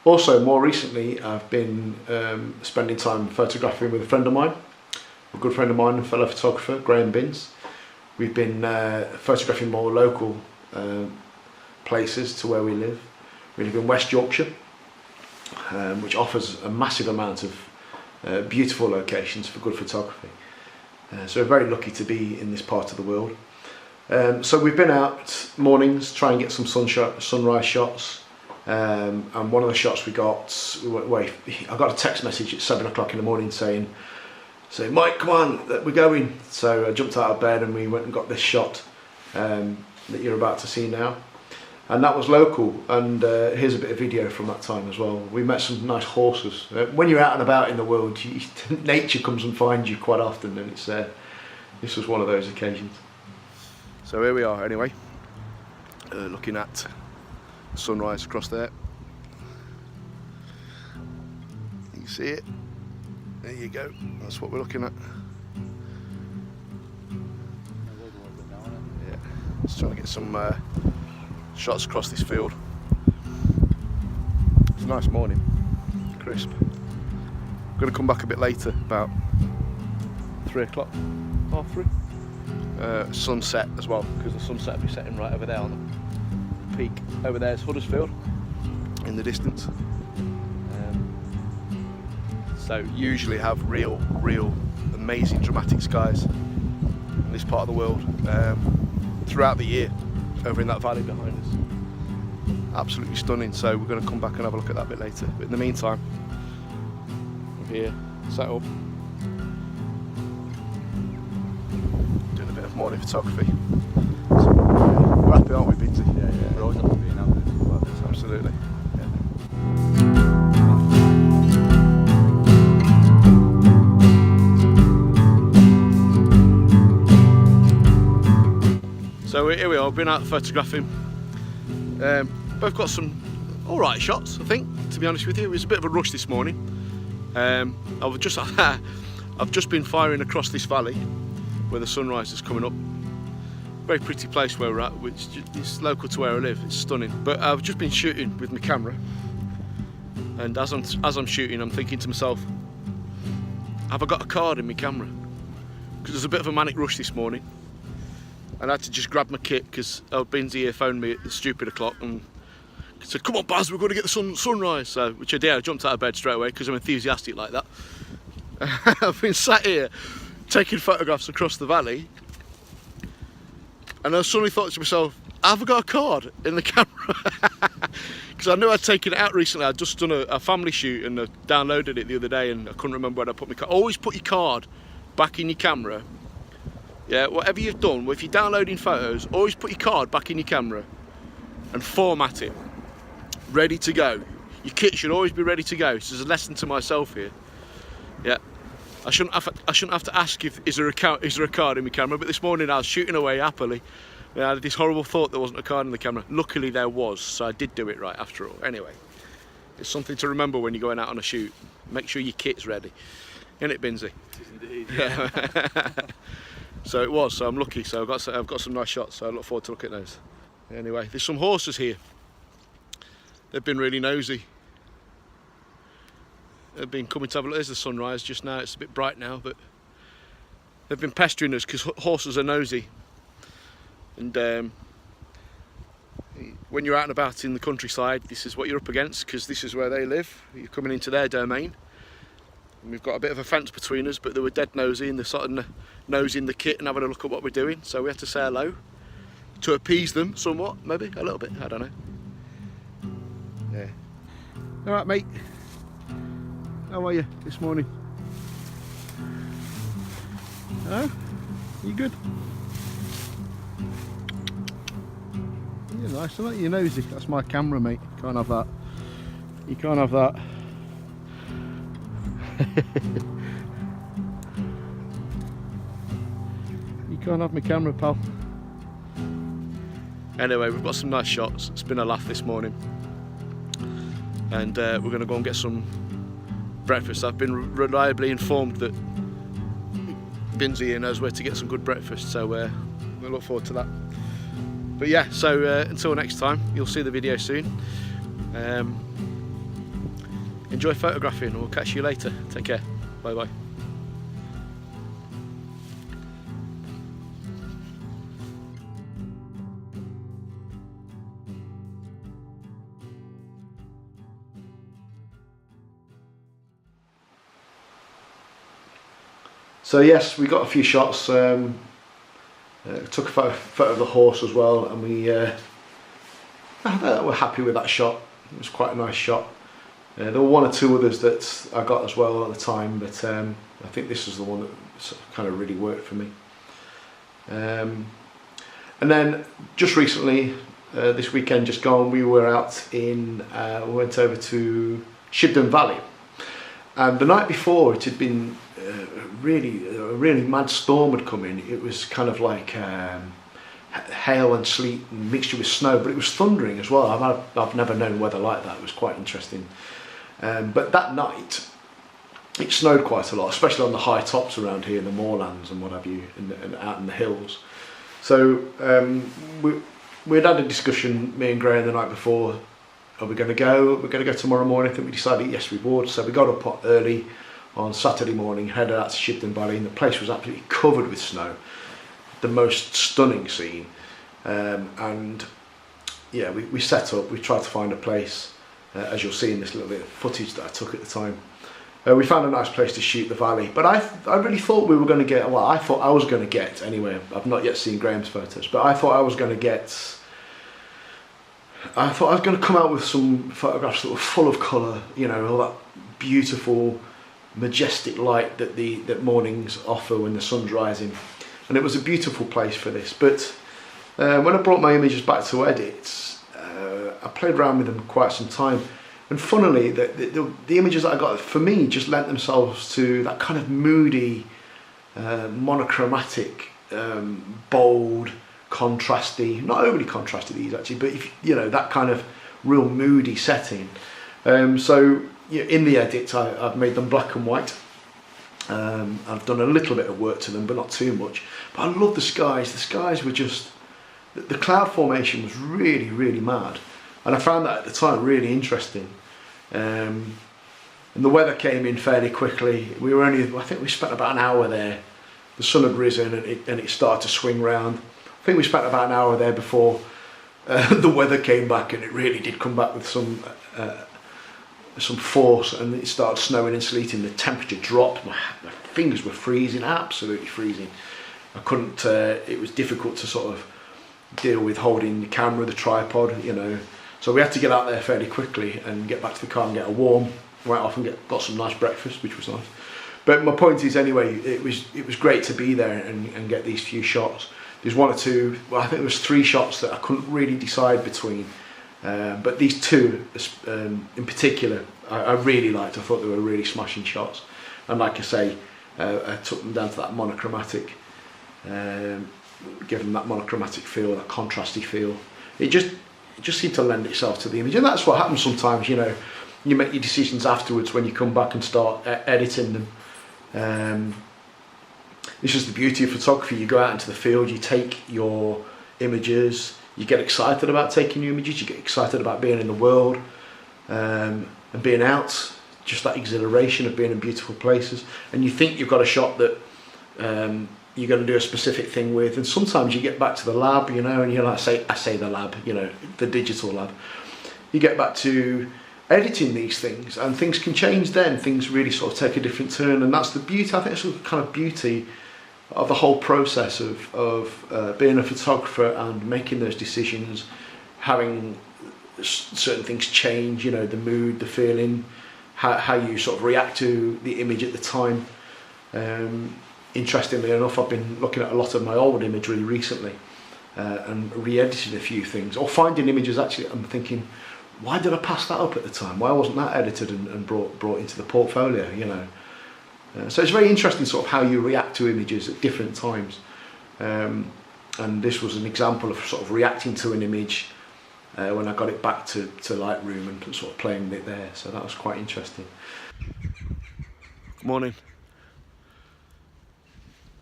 Also, more recently, I've been spending time photographing with a friend of mine, a good friend of mine, a fellow photographer, Graham Binns. We've been photographing more local places to where we live. We live in West Yorkshire, which offers a massive amount of beautiful locations for good photography. So we're very lucky to be in this part of the world. So we've been out mornings, try and get some sunrise shots. And one of the shots we got, I got a text message at 7 o'clock in the morning saying, Mike, come on, we're going. So I jumped out of bed and we went and got this shot that you're about to see now. And that was local, and here's a bit of video from that time as well. We met some nice horses. When you're out and about in the world, nature comes and finds you quite often, and this was one of those occasions. So here we are anyway, looking at sunrise across there. You can see it. There you go. That's what we're looking at. Yeah, just trying to get some shots across this field. It's a nice morning, crisp. I'm going to come back a bit later, about 3 o'clock, half 3. Sunset as well, because the sunset will be setting right over there on the peak. Over there is Huddersfield in the distance. So usually have real amazing dramatic skies in this part of the world throughout the year over in that valley behind us. Absolutely stunning, so we're going to come back and have a look at that a bit later. But in the meantime, we're here, set up, doing a bit of morning photography. So, we're happy, aren't we, Binsy? Yeah. We're always happy being out there. Absolutely. So here we are, been out photographing. Both got some alright shots, I think, to be honest with you. It was a bit of a rush this morning. I've just been firing across this valley where the sunrise is coming up. Very pretty place where we're at, which is local to where I live. It's stunning. But I've just been shooting with my camera, and as I'm shooting, I'm thinking to myself, have I got a card in my camera? Because there's a bit of a manic rush this morning. And I had to just grab my kit because old Binsy here phoned me at the stupid o'clock and said, come on Baz, we've got to get the sunrise. So, which I did. I jumped out of bed straight away because I'm enthusiastic like that. I've been sat here taking photographs across the valley, and I suddenly thought to myself, have I got a card in the camera? Because I knew I'd taken it out recently. I'd just done a family shoot and I downloaded it the other day and I couldn't remember where I put my card. Always put your card back in your camera. Yeah, whatever you've done, if you're downloading photos, always put your card back in your camera and format it, ready to go. Your kit should always be ready to go. This is a lesson to myself here. Yeah, I shouldn't have to ask if is there a card in my camera. But this morning I was shooting away happily. And I had this horrible thought there wasn't a card in the camera. Luckily there was, so I did do it right after all. Anyway, it's something to remember when you're going out on a shoot. Make sure your kit's ready. Isn't it, Binsy? It is indeed. Yeah. So it was, so I'm lucky, so I've got some nice shots, so I look forward to looking at those. Anyway, there's some horses here. They've been really nosy. They've been coming to have a look. There's the sunrise just now, it's a bit bright now, but they've been pestering us because horses are nosy. And when you're out and about in the countryside, this is what you're up against, because this is where they live. You're coming into their domain. And we've got a bit of a fence between us, but they were dead nosy and they're sort of nosing the kit and having a look at what we're doing. So we had to say hello to appease them somewhat, maybe a little bit. I don't know. Yeah. All right, mate. How are you this morning? Hello? You good? You're nice, aren't you? You're nosy. That's my camera, mate. Can't have that. You can't have that. You can't have my camera, pal. Anyway, we've got some nice shots. It's been a laugh this morning, and we're going to go and get some breakfast. I've been reliably informed that Binsy here knows where to get some good breakfast, so we'll look forward to that. But yeah, so until next time, you'll see the video soon. enjoy photographing, and we'll catch you later. Take care. Bye bye. So yes, we got a few shots. Took a photo of the horse as well, and we're happy with that shot. It was quite a nice shot. There were one or two others that I got as well at the time, but I think this was the one that kind of really worked for me. And then just recently, this weekend just gone, we were out in, we went over to Shibden Valley, and the night before it had been a really mad storm had come in. It was kind of like hail and sleet and mixture with snow, but it was thundering as well. I've never known weather like that. It was quite interesting. But that night it snowed quite a lot, especially on the high tops around here in the moorlands and what have you, and out in the hills. So we'd had a discussion, me and Graham, the night before. Are we going to go? We're going to go tomorrow morning. I think we decided yes we would. So we got up early on Saturday morning, headed out to Shibden Valley, and the place was absolutely covered with snow. The most stunning scene. And yeah, we set up, we tried to find a place, as you'll see in this little bit of footage that I took at the time. We found a nice place to shoot the valley, but I really thought we were going to get, well, I thought I was going to get, anyway, I've not yet seen Graham's photos, but I thought I was going to come out with some photographs that were full of colour, you know, all that beautiful, majestic light that mornings offer when the sun's rising. And it was a beautiful place for this, but when I brought my images back to edit, I played around with them quite some time, and funnily the images that I got for me just lent themselves to that kind of moody, monochromatic, bold, contrasty, not overly contrasty these actually, but you know, that kind of real moody setting. So yeah, in the edit I've made them black and white. I've done a little bit of work to them, but not too much. But I love the skies. The skies were just, the cloud formation was really mad, and I found that at the time really interesting. And the weather came in fairly quickly. We were only, I think we spent about an hour there. The sun had risen and it started to swing round. I think we spent about an hour there before the weather came back, and it really did come back with some force, and it started snowing and sleeting. The temperature dropped. My fingers were freezing, absolutely freezing. I couldn't. It was difficult to sort of deal with holding the camera, the tripod, you know. So we had to get out there fairly quickly and get back to the car and get a warm. Went off and got some nice breakfast, which was nice. But my point is, anyway, it was great to be there and get these few shots. There's one or two. Well, I think there was 3 shots that I couldn't really decide between. But these 2 in particular I really liked. I thought they were really smashing shots, and like I say, I took them down to that monochromatic, give them that monochromatic feel, that contrasty feel. It just seemed to lend itself to the image, and that's what happens sometimes, you know. You make your decisions afterwards when you come back and start editing them. It's just the beauty of photography. You go out into the field, you take your images, you get excited about taking your images, you get excited about being in the world, and being out, just that exhilaration of being in beautiful places. And you think you've got a shot that you're going to do a specific thing with, and sometimes you get back to the lab, you know, and you're like, I say the lab, you know, the digital lab. You get back to editing these things, and things can change then. Things really sort of take a different turn, and that's the beauty. I think it's the kind of beauty of the whole process of being a photographer and making those decisions, having certain things change, you know, the mood, the feeling, how you sort of react to the image at the time. Interestingly enough, I've been looking at a lot of my old imagery recently and re-edited a few things, or finding images actually I'm thinking, why did I pass that up at the time? Why wasn't that edited and brought into the portfolio, you know? So it's very interesting sort of how you react to images at different times. And this was an example of sort of reacting to an image when I got it back to Lightroom and sort of playing it there. So that was quite interesting. Good morning.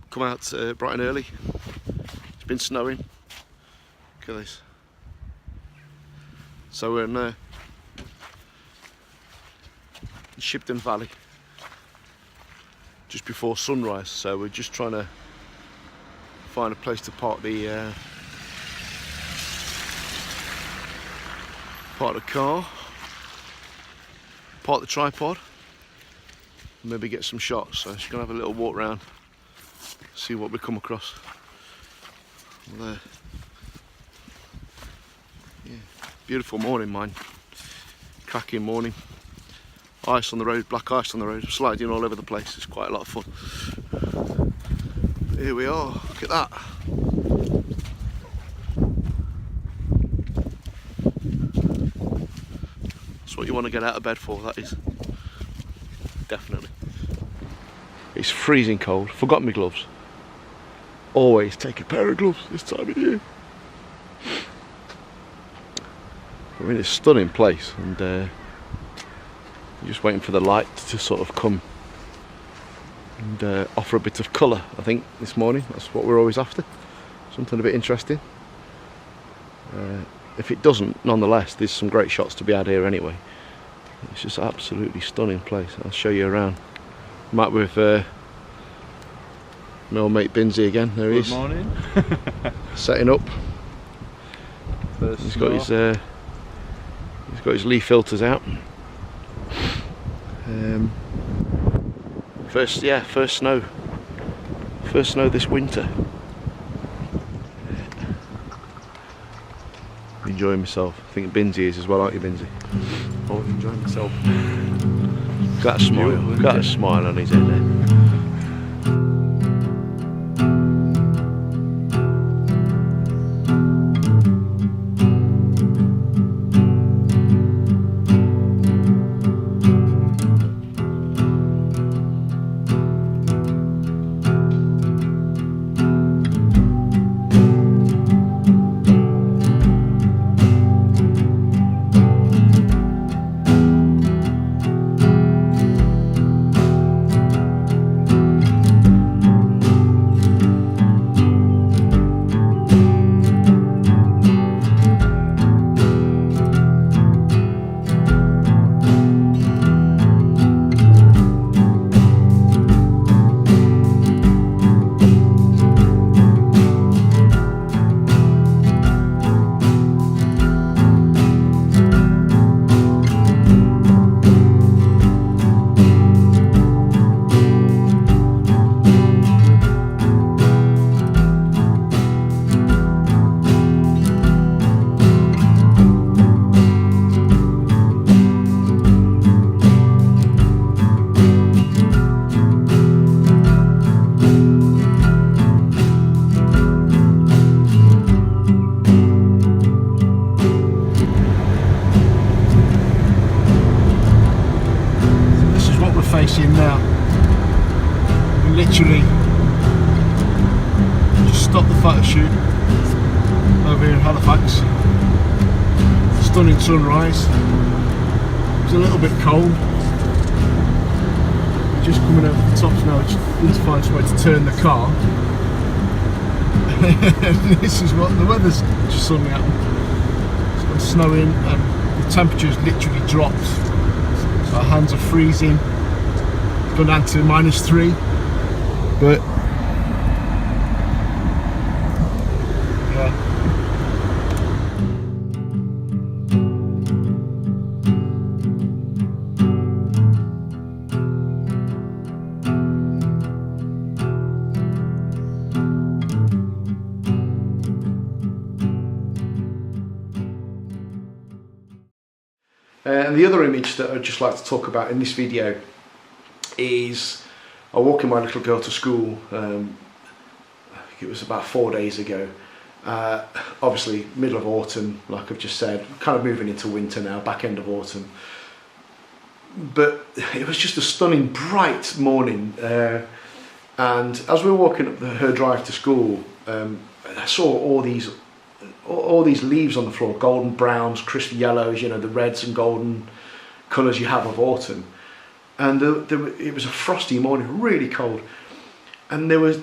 Come out bright and early. It's been snowing. Look at this. So we're in Shibden Valley just before sunrise, so we're just trying to find a place to park the car, park the tripod, and maybe get some shots. So she's gonna have a little walk round, see what we come across. There. Yeah, beautiful morning, mine. Cracking morning. Ice on the road, black ice on the road, sliding all over the place. It's quite a lot of fun. Here we are, look at that. That's what you want to get out of bed for, that is. Definitely. It's freezing cold. Forgot my gloves. Always take a pair of gloves this time of year. We're in a stunning place, and just waiting for the light to sort of come and offer a bit of colour, I think, this morning. That's what we're always after. Something a bit interesting. If it doesn't, nonetheless, there's some great shots to be had here anyway. It's just an absolutely stunning place. I'll show you around. I'm out with my old mate Binsey again. There he is. Good morning. Setting up. He's got his leaf filters out. First snow this winter. Enjoying myself. I think Binsey is as well, aren't you, Binsey? Oh, enjoying myself. Got a smile. Got a smile on his head there. Facing now. We literally just stopped the photo shoot over here in Halifax. Stunning sunrise. It was a little bit cold. We're just coming over the tops now. Just need to find somewhere to turn the car. This is what the weather's just suddenly happened. It's gone snowing and the temperature's literally dropped. So our hands are freezing. Gone down to -3, but yeah. And the other image that I'd just like to talk about in this video is I walking my little girl to school. I think it was about 4 days ago. Obviously middle of autumn, like I've just said, kind of moving into winter now, back end of autumn. But it was just a stunning bright morning, and as we were walking up her drive to school, I saw all these leaves on the floor, golden browns, crisp yellows, you know, the reds and golden colours you have of autumn. And it was a frosty morning, really cold, and there was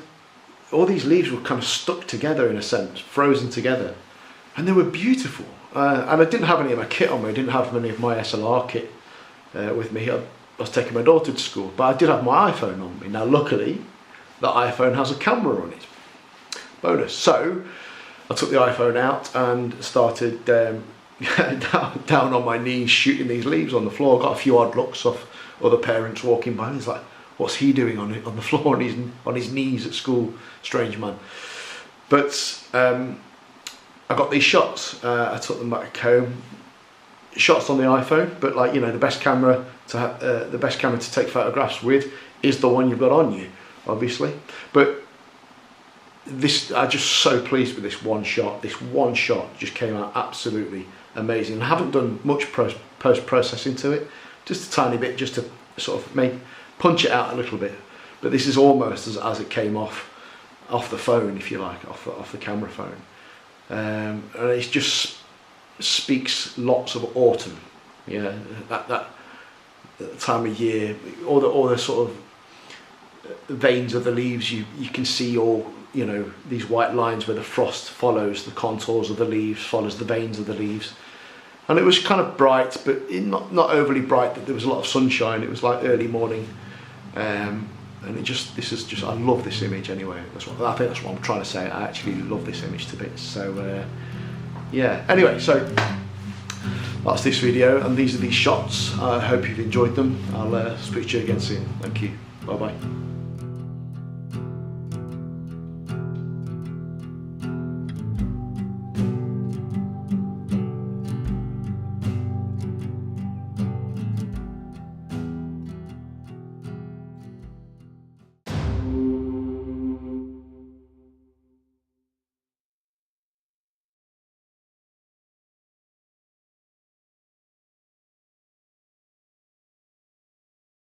all these leaves were kind of stuck together in a sense, frozen together, and they were beautiful. And I didn't have any of my kit on me. I didn't have any of my SLR kit with me. was taking my daughter to school, but I did have my iPhone on me. Now luckily, the iPhone has a camera on it. Bonus. So I took the iPhone out and started down on my knees shooting these leaves on the floor. Got a few odd looks off other parents walking by. It's like, what's he doing on the floor on his knees at school? Strange man. But I got these shots. I took them back home. Shots on the iPhone, but like, you know, the best camera to take photographs with is the one you've got on you, obviously. But this, I'm just so pleased with this one shot. This one shot just came out absolutely amazing. I haven't done much post-processing to it, just a tiny bit, just to sort of punch it out a little bit. But this is almost as it came off the phone, if you like, off the camera phone. And it just speaks lots of autumn. Yeah, that time of year, all the sort of veins of the leaves, you can see all, you know, these white lines where the frost follows the contours of the leaves, follows the veins of the leaves. And it was kind of bright, but not overly bright, that there was a lot of sunshine. It was like early morning. And I love this image anyway. I think that's what I'm trying to say. I actually love this image to bits. So yeah, anyway, so that's this video, and these are these shots. I hope you've enjoyed them. I'll speak to you again soon. Thank you. Bye bye.